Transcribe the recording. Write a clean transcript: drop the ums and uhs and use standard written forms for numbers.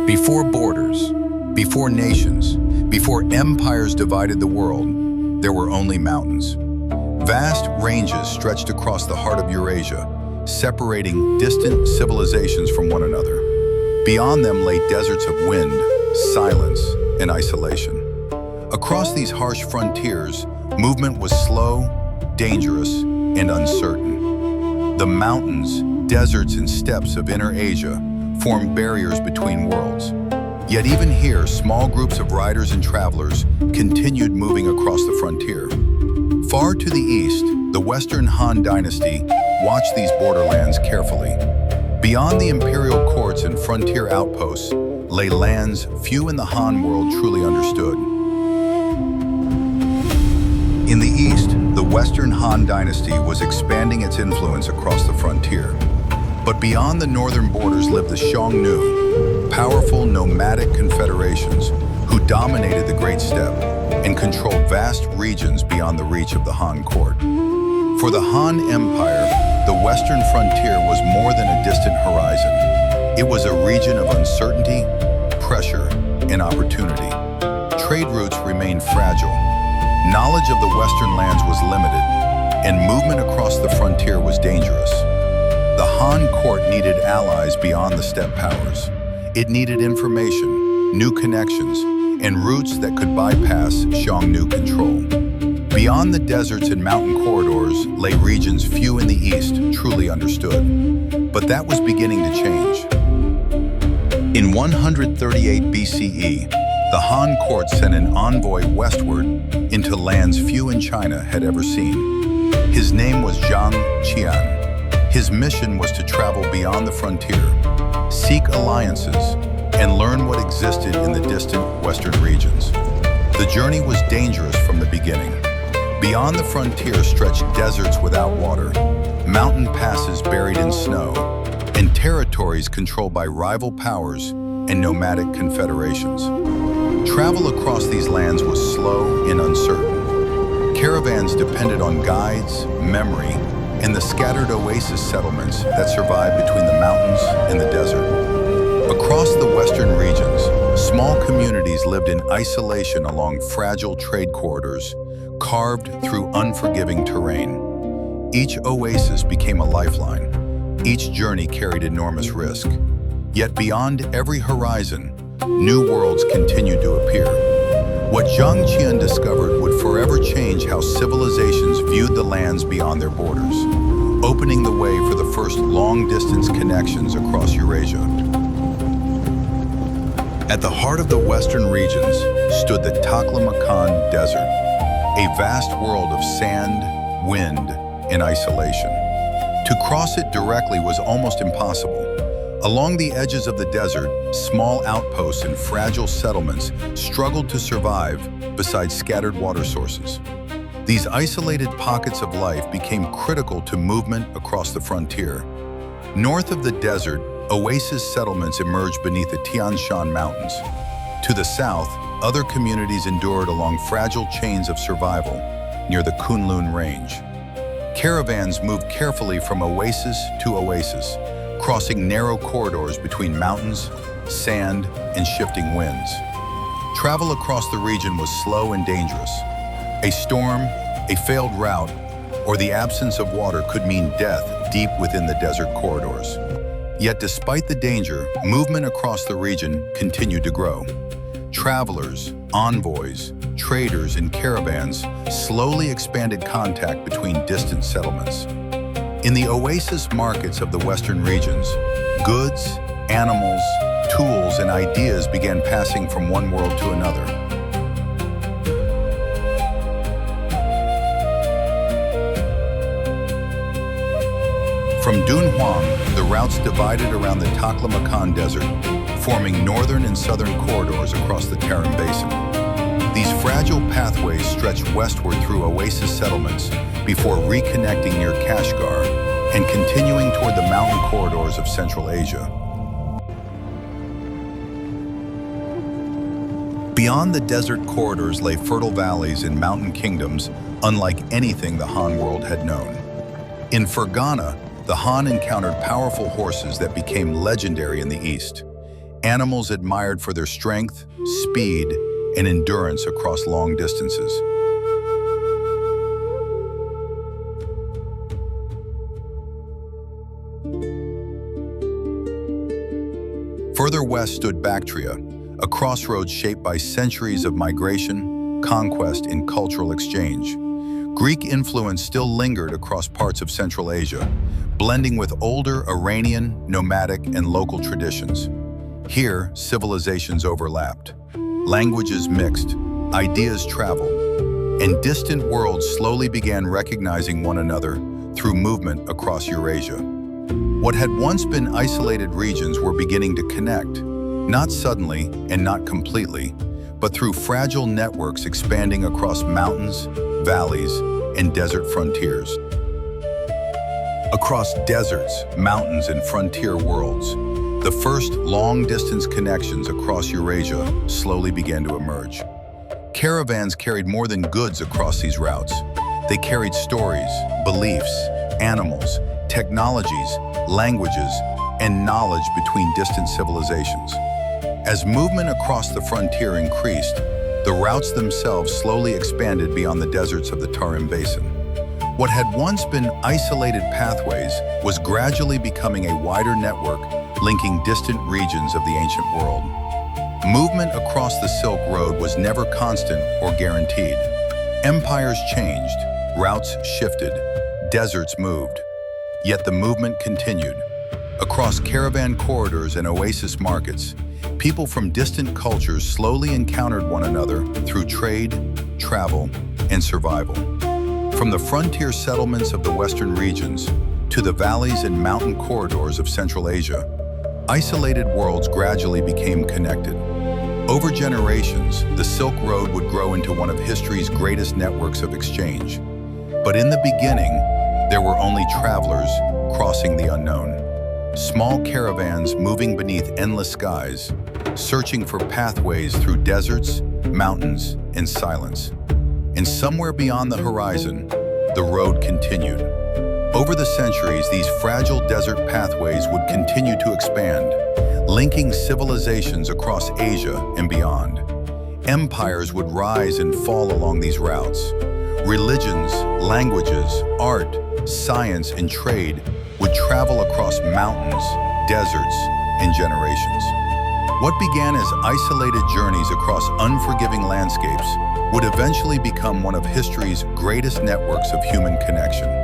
Before borders, before nations, before empires divided the world, there were only mountains. Vast ranges stretched across the heart of Eurasia, separating distant civilizations from one another. Beyond them lay deserts of wind, silence, and isolation. Across these harsh frontiers, movement was slow, dangerous, and uncertain. The mountains, deserts, and steppes of Inner Asia formed barriers between worlds. Yet even here, small groups of riders and travelers continued moving across the frontier. Far to the east, the Western Han Dynasty watched these borderlands carefully. Beyond the imperial courts and frontier outposts lay lands few in the Han world truly understood. In the east, the Western Han Dynasty was expanding its influence across the frontier. But beyond the northern borders lived the Xiongnu, powerful nomadic confederations who dominated the Great Steppe and controlled vast regions beyond the reach of the Han court. For the Han Empire, the western frontier was more than a distant horizon. It was a region of uncertainty, pressure, and opportunity. Trade routes remained fragile. Knowledge of the western lands was limited, and movement across the frontier was dangerous. The Han court needed allies beyond the steppe powers. It needed information, new connections, and routes that could bypass Xiongnu control. Beyond the deserts and mountain corridors lay regions few in the east truly understood. But that was beginning to change. In 138 BCE, the Han court sent an envoy westward into lands few in China had ever seen. His name was Zhang Qian. His mission was to travel beyond the frontier, seek alliances, and learn what existed in the distant western regions. The journey was dangerous from the beginning. Beyond the frontier stretched deserts without water, mountain passes buried in snow, and territories controlled by rival powers and nomadic confederations. Travel across these lands was slow and uncertain. Caravans depended on guides, memory, and the scattered oasis settlements that survived between the mountains and the desert. Across the western regions, small communities lived in isolation along fragile trade corridors, carved through unforgiving terrain. Each oasis became a lifeline. Each journey carried enormous risk. Yet beyond every horizon, new worlds continued to appear. What Zhang Qian discovered would forever change how civilizations viewed the lands beyond their borders, opening the way for the first long-distance connections across Eurasia. At the heart of the western regions stood the Taklamakan Desert, a vast world of sand, wind, and isolation. To cross it directly was almost impossible. Along the edges of the desert, small outposts and fragile settlements struggled to survive beside scattered water sources. These isolated pockets of life became critical to movement across the frontier. North of the desert, oasis settlements emerged beneath the Tian Shan Mountains. To the south, other communities endured along fragile chains of survival near the Kunlun Range. Caravans moved carefully from oasis to oasis, crossing narrow corridors between mountains, sand, and shifting winds. Travel across the region was slow and dangerous. A storm, a failed route, or the absence of water could mean death deep within the desert corridors. Yet despite the danger, movement across the region continued to grow. Travelers, envoys, traders, and caravans slowly expanded contact between distant settlements. In the oasis markets of the western regions, goods, animals, tools, and ideas began passing from one world to another. From Dunhuang, the routes divided around the Taklamakan Desert, forming northern and southern corridors across the Tarim Basin. These fragile pathways stretched westward through oasis settlements before reconnecting near Kashgar and continuing toward the mountain corridors of Central Asia. Beyond the desert corridors lay fertile valleys and mountain kingdoms unlike anything the Han world had known. In Ferghana, the Han encountered powerful horses that became legendary in the east. animals admired for their strength, speed, and endurance across long distances. Further west stood Bactria, a crossroads shaped by centuries of migration, conquest, and cultural exchange. Greek influence still lingered across parts of Central Asia, blending with older Iranian, nomadic, and local traditions. Here, civilizations overlapped. Languages mixed, ideas traveled, and distant worlds slowly began recognizing one another through movement across Eurasia. What had once been isolated regions were beginning to connect, not suddenly and not completely, but through fragile networks expanding across mountains, valleys, and desert frontiers. Across deserts, mountains, and frontier worlds, the first long-distance connections across Eurasia slowly began to emerge. Caravans carried more than goods across these routes. They carried stories, beliefs, animals, technologies, languages, and knowledge between distant civilizations. As movement across the frontier increased, the routes themselves slowly expanded beyond the deserts of the Tarim Basin. What had once been isolated pathways was gradually becoming a wider network linking distant regions of the ancient world. Movement across the Silk Road was never constant or guaranteed. Empires changed, routes shifted, deserts moved. Yet the movement continued. Across caravan corridors and oasis markets, people from distant cultures slowly encountered one another through trade, travel, and survival. From the frontier settlements of the western regions to the valleys and mountain corridors of Central Asia, isolated worlds gradually became connected. Over generations, the Silk Road would grow into one of history's greatest networks of exchange. But in the beginning, there were only travelers crossing the unknown. Small caravans moving beneath endless skies, searching for pathways through deserts, mountains, and silence. And somewhere beyond the horizon, the road continued. Over the centuries, these fragile desert pathways would continue to expand, linking civilizations across Asia and beyond. Empires would rise and fall along these routes. Religions, languages, art, science, and trade would travel across mountains, deserts, and generations. What began as isolated journeys across unforgiving landscapes would eventually become one of history's greatest networks of human connection.